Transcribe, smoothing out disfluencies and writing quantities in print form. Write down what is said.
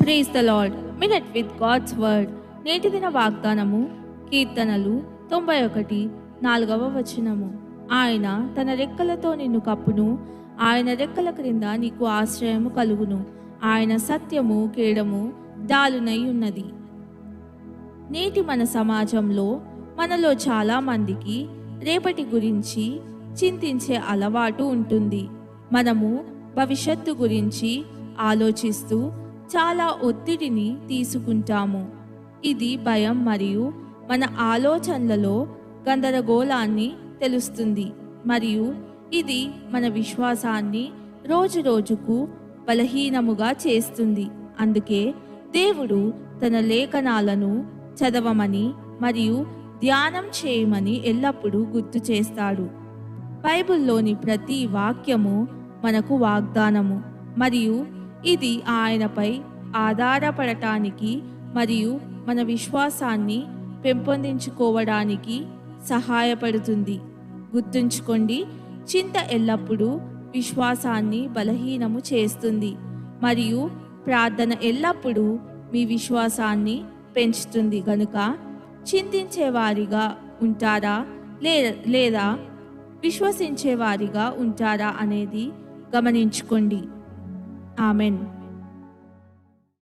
Praise the lord. Minute with God's word. నేటి దిన వాగ్దానము కీర్తనలు 91:4. ఆయన తన రెక్కలతో నిన్ను కప్పును, ఆయన రెక్కల క్రింద నీకు ఆశ్రయము కలుగును. ఆయన సత్యము కేడము డాలునై ఉన్నది. నేటి మన సమాజంలో మనలో చాలా మందికి రేపటి గురించి చింతించే అలవాటు ఉంటుంది. మనము భవిష్యత్తు గురించి ఆలోచిస్తూ చాలా ఒత్తిడిని తీసుకుంటాము. ఇది భయం మరియు మన ఆలోచనలలో గందరగోళాన్ని తెలుస్తుంది మరియు ఇది మన విశ్వాసాన్ని రోజు రోజుకు బలహీనముగా చేస్తుంది. అందుకే దేవుడు తన లేఖనాలను చదవమని మరియు ధ్యానం చేయమని ఎల్లప్పుడూ గుర్తు చేస్తాడు. బైబిల్లోని ప్రతి వాక్యము మనకు వాగ్దానము మరియు ఇది ఆయనపై ఆధారపడటానికి మరియు మన విశ్వాసాన్ని పెంపొందించుకోవడానికి సహాయపడుతుంది. గుర్తుంచుకోండి, చింత ఎల్లప్పుడూ విశ్వాసాన్ని బలహీనము చేస్తుంది మరియు ప్రార్థన ఎల్లప్పుడూ మీ విశ్వాసాన్ని పెంచుతుంది. కనుక చింతించేవారిగా ఉంటారా లేదా విశ్వసించేవారిగా ఉంటారా అనేది గమనించుకోండి. ఆమెన్.